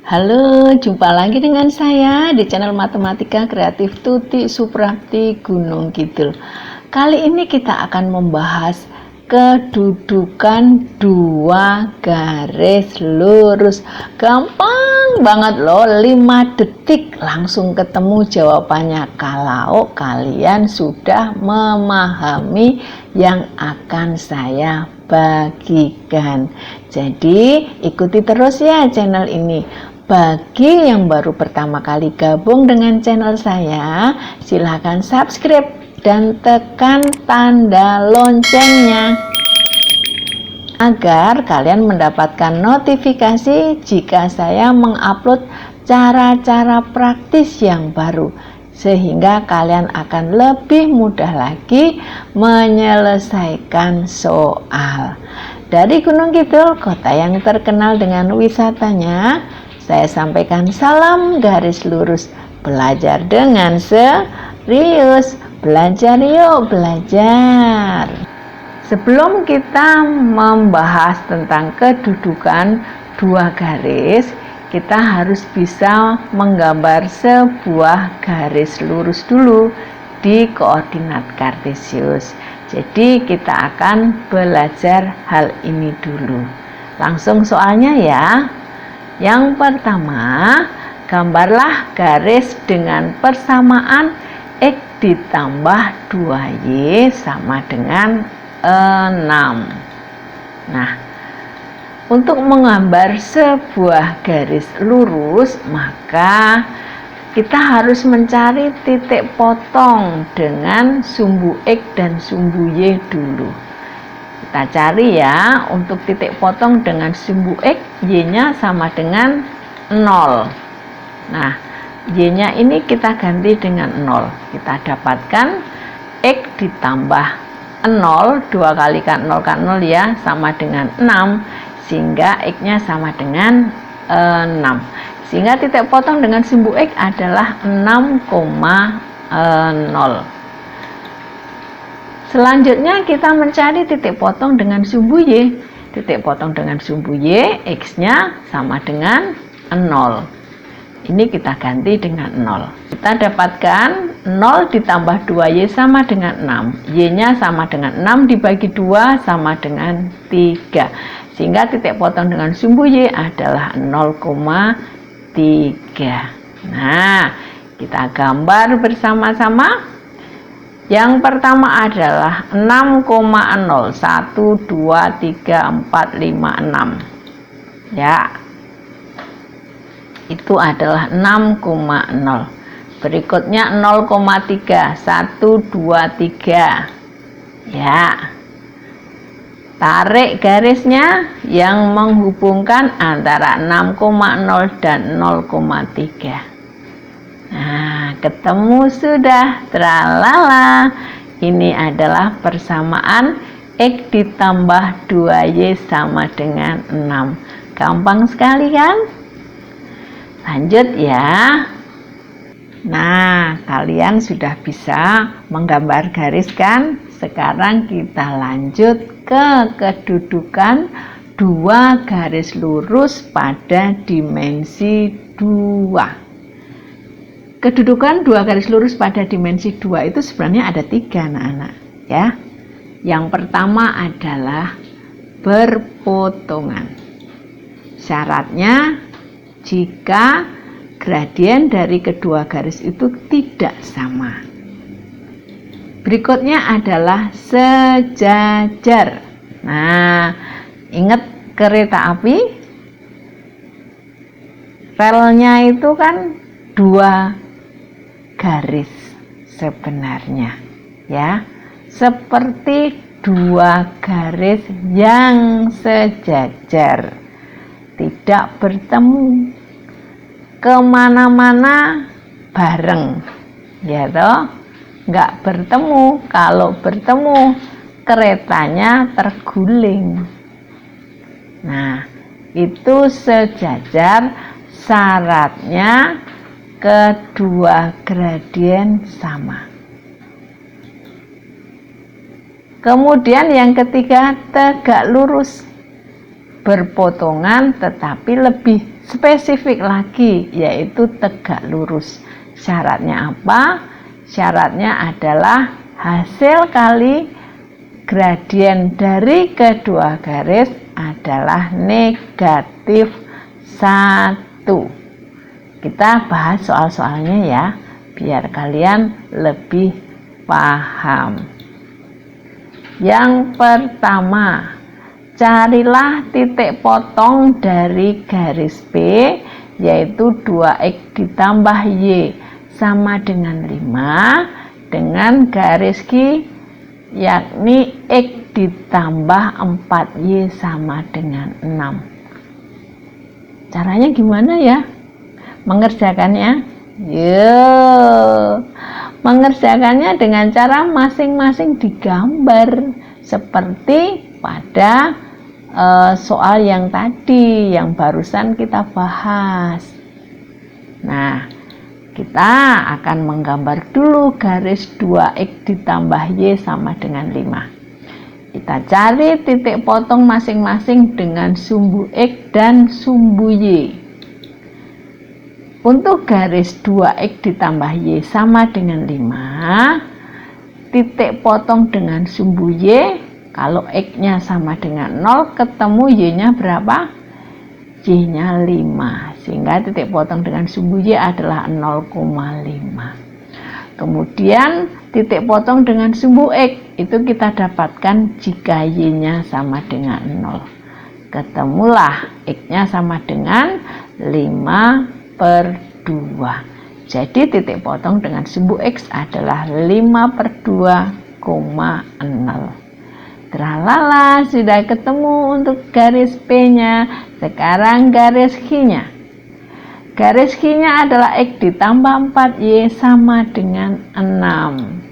Halo, jumpa lagi dengan saya di channel Matematika Kreatif Tuti Suprapti Gunung Kidul. Kali ini kita akan membahas kedudukan dua garis lurus. Gampang banget loh, 5 detik langsung ketemu jawabannya kalau kalian sudah memahami yang akan saya bagikan. Jadi ikuti terus ya channel ini. Bagi yang baru pertama kali gabung dengan channel saya, silahkan subscribe dan tekan tanda loncengnya agar kalian mendapatkan notifikasi jika saya mengupload cara-cara praktis yang baru, sehingga kalian akan lebih mudah lagi menyelesaikan soal. Dari Gunung Kidul, kota yang terkenal dengan wisatanya, saya sampaikan salam garis lurus. Belajar dengan serius. Belajar yuk, belajar. Sebelum kita membahas tentang kedudukan dua garis, kita harus bisa menggambar sebuah garis lurus dulu di koordinat kartesius. Jadi kita akan belajar hal ini dulu. Langsung soalnya ya. Yang pertama, gambarlah garis dengan persamaan X ditambah 2Y sama dengan 6. Nah, untuk menggambar sebuah garis lurus, maka kita harus mencari titik potong dengan sumbu X dan sumbu Y dulu. Kita cari ya, untuk titik potong dengan sumbu X, Y-nya sama dengan 0. Nah, Y-nya ini kita ganti dengan 0. Kita dapatkan X ditambah 0, 2 kali kan 0 kan 0 ya, sama dengan 6. Sehingga X-nya sama dengan 6. Sehingga titik potong dengan sumbu X adalah 6,0. Selanjutnya kita mencari titik potong dengan sumbu Y. Titik potong dengan sumbu Y, X-nya sama dengan 0. Ini kita ganti dengan 0. Kita dapatkan 0 ditambah 2Y sama dengan 6. Y-nya sama dengan 6 dibagi 2 sama dengan 3. Sehingga titik potong dengan sumbu Y adalah 0,3. Nah, kita gambar bersama-sama. Yang pertama adalah 6,0. 1, 2, 3, 4, 5, 6. Ya. Itu adalah 6,0. Berikutnya 0,3. 1, 2, 3. Ya. Tarik garisnya yang menghubungkan antara 6,0 dan 0,3. Nah, ketemu sudah. Tralala. Ini adalah persamaan X ditambah 2Y sama dengan 6. Gampang sekali kan? Lanjut ya. Nah, kalian sudah bisa menggambar garis kan? Sekarang kita lanjut ke kedudukan dua garis lurus pada dimensi 2. Kedudukan dua garis lurus pada dimensi 2 itu sebenarnya ada 3 anak-anak ya. Yang pertama adalah berpotongan. Syaratnya jika gradien dari kedua garis itu tidak sama. Berikutnya adalah sejajar. Nah, ingat kereta api? Relnya itu kan 2 garis sebenarnya ya, seperti 2 garis yang sejajar, tidak bertemu kemana-mana bareng ya toh, nggak bertemu. Kalau bertemu keretanya terguling. Nah, itu sejajar, syaratnya kedua gradien sama. Kemudian yang ketiga, tegak lurus. Berpotongan tetapi lebih spesifik lagi, yaitu tegak lurus. Syaratnya apa? Syaratnya adalah hasil kali gradien dari kedua garis adalah negatif 1. Kita bahas soal-soalnya ya, biar kalian lebih paham. Yang pertama, carilah titik potong dari garis B, yaitu 2x ditambah Y sama dengan 5, dengan garis Q, yakni X ditambah 4Y sama dengan 6. Caranya gimana ya mengerjakannya? Mengerjakannya dengan cara masing-masing digambar seperti pada soal yang tadi yang barusan kita bahas. Nah, kita akan menggambar dulu garis 2x ditambah Y sama dengan 5. Kita cari titik potong masing-masing dengan sumbu X dan sumbu Y. Untuk garis 2x ditambah Y sama dengan 5, titik potong dengan sumbu Y, kalau X-nya sama dengan 0, ketemu Y-nya berapa? Y-nya 5, sehingga titik potong dengan sumbu Y adalah 0,5. Kemudian titik potong dengan sumbu X, itu kita dapatkan jika Y-nya sama dengan 0. Ketemulah X-nya sama dengan 5/2. Jadi titik potong dengan sumbu X adalah 5/2,0. Tralala, sudah ketemu untuk garis P-nya. Sekarang garis Q-nya. Garis Q-nya adalah X ditambah 4Y sama dengan 6.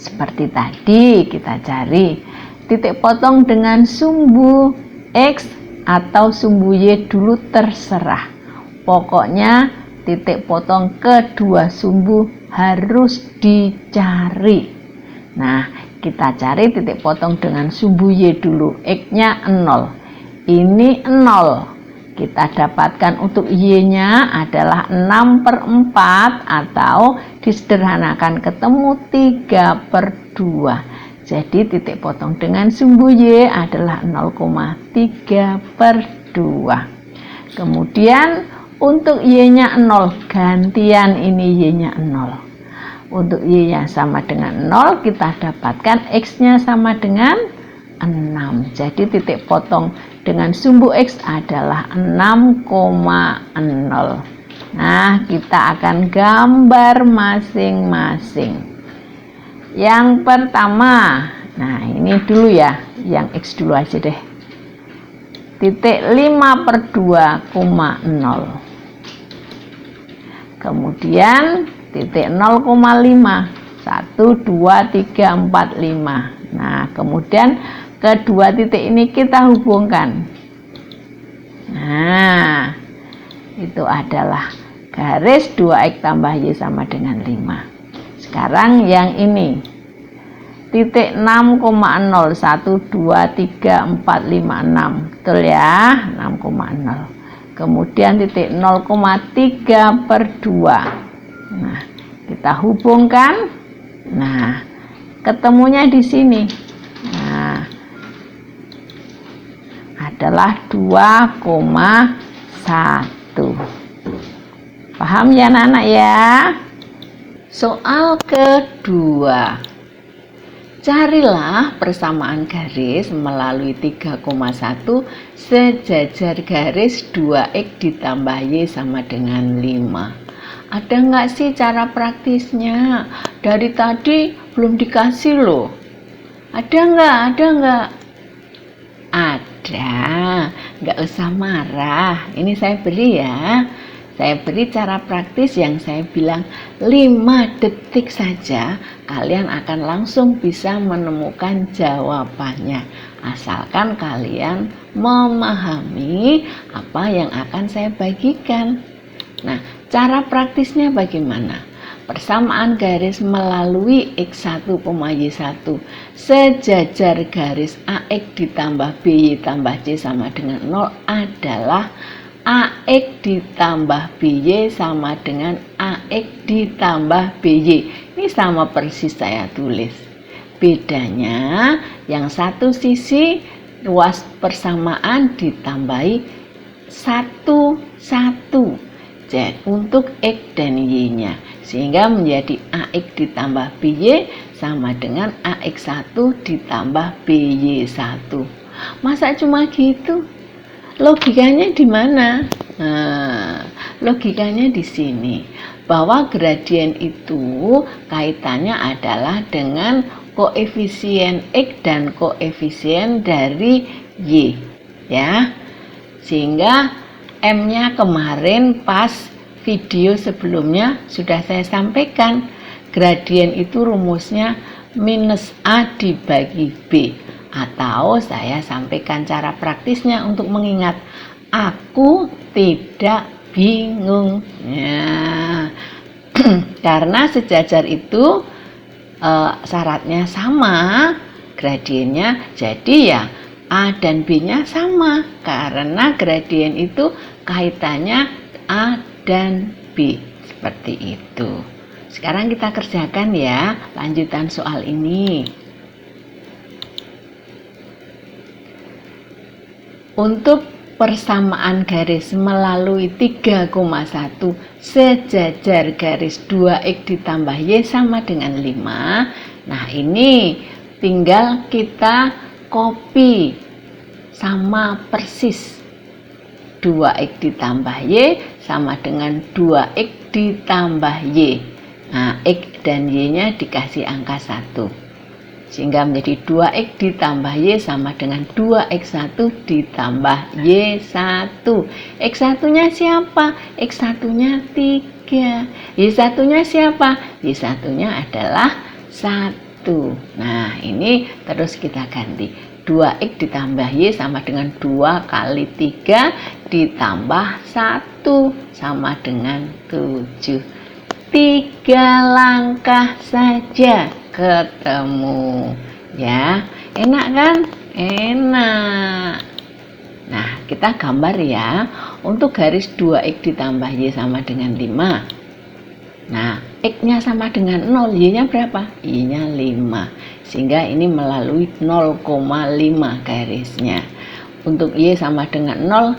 Seperti tadi kita cari titik potong dengan sumbu X atau sumbu Y dulu, terserah. Pokoknya titik potong kedua sumbu harus dicari. Nah, kita cari titik potong dengan sumbu Y dulu. X-nya 0. Ini 0. Kita dapatkan untuk Y-nya adalah 6/4 atau disederhanakan ketemu 3/2. Jadi titik potong dengan sumbu Y adalah 0,3/2. Kemudian untuk Y-nya 0, gantian ini Y-nya 0. Untuk Y-nya sama dengan 0, kita dapatkan X-nya sama dengan 6. Jadi titik potong dengan sumbu X adalah 6,0. Nah, kita akan gambar masing-masing. Yang pertama, nah ini dulu ya, yang X dulu aja deh. Titik 5/2,0. Kemudian titik 0,5, 1, 2, 3, 4, 5. Nah, kemudian kedua titik ini kita hubungkan. Nah, itu adalah garis 2x tambah Y sama dengan 5. Sekarang yang ini, titik 6,0, 1, 2, 3, 4, 5, 6. Betul ya, 6,0. Kemudian titik 0,3/2. Nah, kita hubungkan. Nah, ketemunya di sini. Nah, adalah 2,1. Paham ya anak-anak ya? Soal kedua. Carilah persamaan garis melalui 3,1 sejajar garis 2x ditambah Y sama dengan 5. Ada nggak sih cara praktisnya? Dari tadi belum dikasih loh. Ada nggak? Ada. Nggak usah marah. Ini saya beri ya. Saya beri cara praktis yang saya bilang 5 detik saja kalian akan langsung bisa menemukan jawabannya. Asalkan kalian memahami apa yang akan saya bagikan. Nah, cara praktisnya bagaimana? Persamaan garis melalui X1, Y1 sejajar garis AX ditambah BY tambah C sama dengan 0 adalah AX ditambah BY sama dengan AX ditambah BY. Ini sama persis saya tulis. Bedanya yang satu sisi ruas persamaan ditambahi 1 jadi untuk X dan Y-nya, sehingga menjadi AX ditambah BY sama dengan AX1 ditambah BY1. Masa cuma gitu? Logikanya di mana? Nah, logikanya di sini, bahwa gradien itu kaitannya adalah dengan koefisien X dan koefisien dari Y, ya. Sehingga M-nya kemarin pas video sebelumnya sudah saya sampaikan, gradien itu rumusnya minus A dibagi B, atau saya sampaikan cara praktisnya untuk mengingat. Aku tidak bingung ya. Karena sejajar itu syaratnya sama, gradiennya, jadi ya A dan B-nya sama, karena gradien itu kaitannya A dan B, seperti itu. Sekarang kita kerjakan ya lanjutan soal ini. Untuk persamaan garis melalui 3,1 sejajar garis 2X ditambah Y sama dengan 5. Nah, ini tinggal kita copy sama persis. 2X ditambah Y sama dengan 2X ditambah Y. Nah, X dan Y-nya dikasih angka 1. Sehingga menjadi 2X ditambah Y sama dengan 2X1 ditambah Y1. X1-nya siapa? X1-nya 3. Y1-nya siapa? Y1-nya adalah 1. Nah, ini terus kita ganti. 2X ditambah Y sama dengan 2 kali 3 ditambah 1 sama dengan 7. 3 langkah saja ketemu. Ya, enak kan? Enak. Nah, kita gambar ya. Untuk garis 2X ditambah Y sama dengan 5. Nah, X-nya sama dengan 0, Y-nya berapa? Y-nya 5. Sehingga ini melalui 0,5 garisnya. Untuk Y sama dengan 0,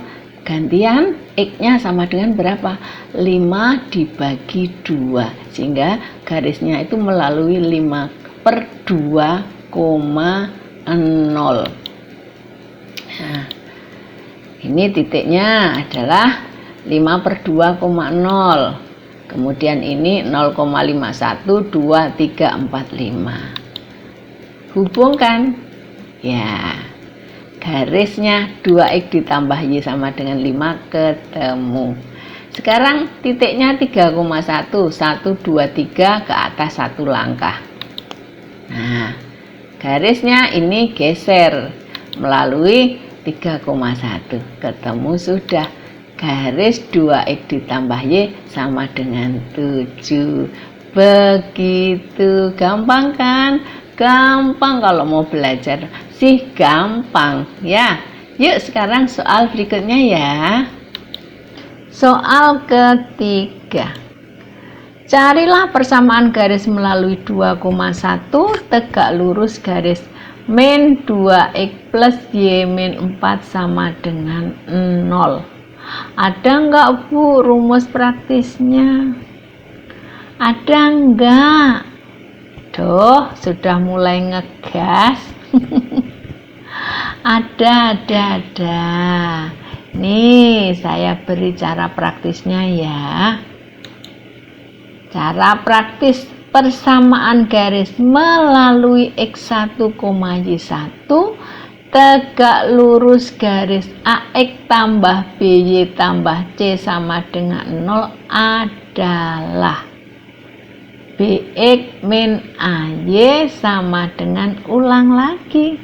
gantian X-nya sama dengan berapa? 5 dibagi 2. Sehingga garisnya itu melalui 5/2,0. Nah, ini titiknya adalah 5/2,0. Kemudian ini 0,512345. Hubungkan ya, garisnya 2X ditambah Y sama dengan 5 ketemu. Sekarang titiknya 3,1, 1, 2, 3 ke atas 1 langkah. Nah, garisnya ini geser melalui 3,1 ketemu sudah. Garis 2X ditambah Y sama dengan 7. Begitu gampang kan? Gampang kalau mau belajar sih gampang ya. Yuk sekarang soal berikutnya ya. Soal ketiga. Carilah persamaan garis melalui 2,1 tegak lurus garis min 2X plus Y min 4 sama dengan 0. Ada enggak Bu rumus praktisnya? Ada enggak? Duh, sudah mulai ngegas. Ada. Nih, saya beri cara praktisnya ya. Cara praktis persamaan garis melalui X1, Y1 tegak lurus garis AX tambah BY tambah C sama dengan 0 adalah BX min AY sama dengan, ulang lagi,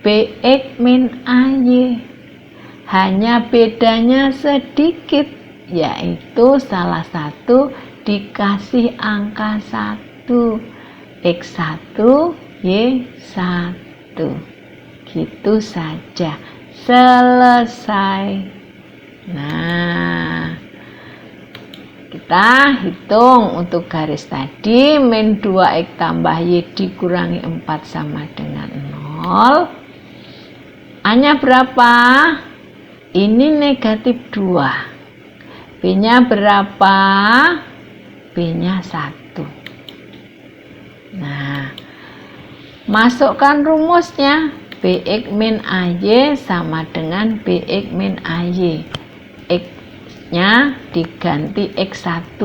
BX min AY. Hanya bedanya sedikit, yaitu salah satu dikasih angka 1, X1, Y1. Gitu saja, selesai. Nah, kita hitung untuk garis tadi, min 2x tambah y dikurangi 4 sama dengan 0. A-nya berapa? Ini negatif 2. B-nya berapa? B-nya 1. Nah, masukkan rumusnya. Bx min AY sama dengan Bx min AY. X-nya diganti X1,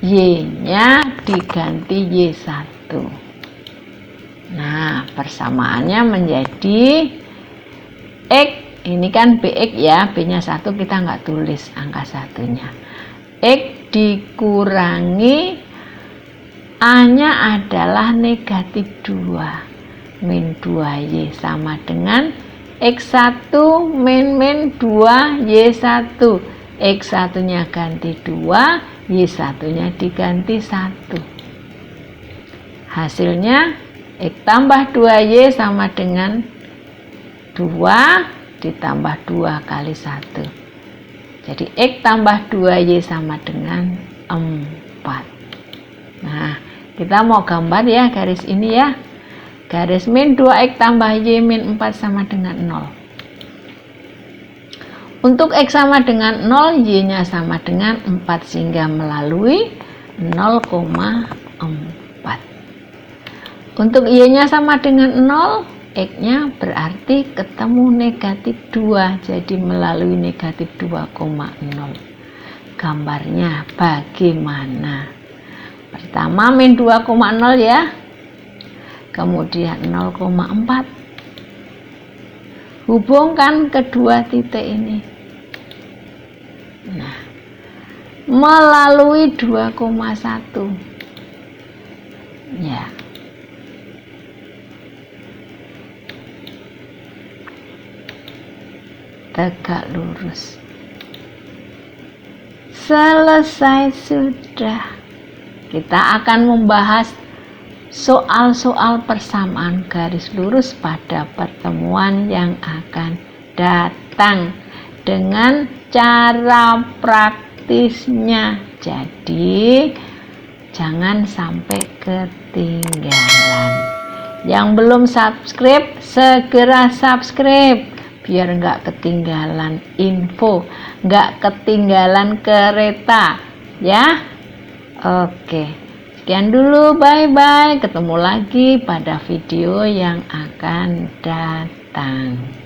Y-nya diganti Y1. Nah, persamaannya menjadi X, ini kan Bx ya, B-nya 1 kita nggak tulis angka satunya. X dikurangi A-nya adalah negatif 2. Min 2Y sama dengan X1 min 2Y1. X1 nya ganti 2, Y1 nya diganti 1. Hasilnya X tambah 2Y sama dengan 2 ditambah 2 kali 1. Jadi X tambah 2Y sama dengan 4. Nah, kita mau gambar ya garis ini ya. Garis min 2x tambah y min 4 sama dengan 0. Untuk x sama dengan 0, y-nya sama dengan 4 sehingga melalui 0,4. Untuk y-nya sama dengan 0, x-nya berarti ketemu negatif 2, jadi melalui negatif 2,0. Gambarnya bagaimana? Pertama min 2,0 ya. Kemudian 0,4. Hubungkan kedua titik ini. Nah, melalui 2,1. Ya. Tegak lurus. Selesai sudah. Kita akan membahas soal-soal persamaan garis lurus pada pertemuan yang akan datang dengan cara praktisnya. Jadi jangan sampai ketinggalan. Yang belum subscribe segera subscribe biar nggak ketinggalan info, nggak ketinggalan kereta ya. Oke. Sekian dulu, bye-bye. Ketemu lagi pada video yang akan datang.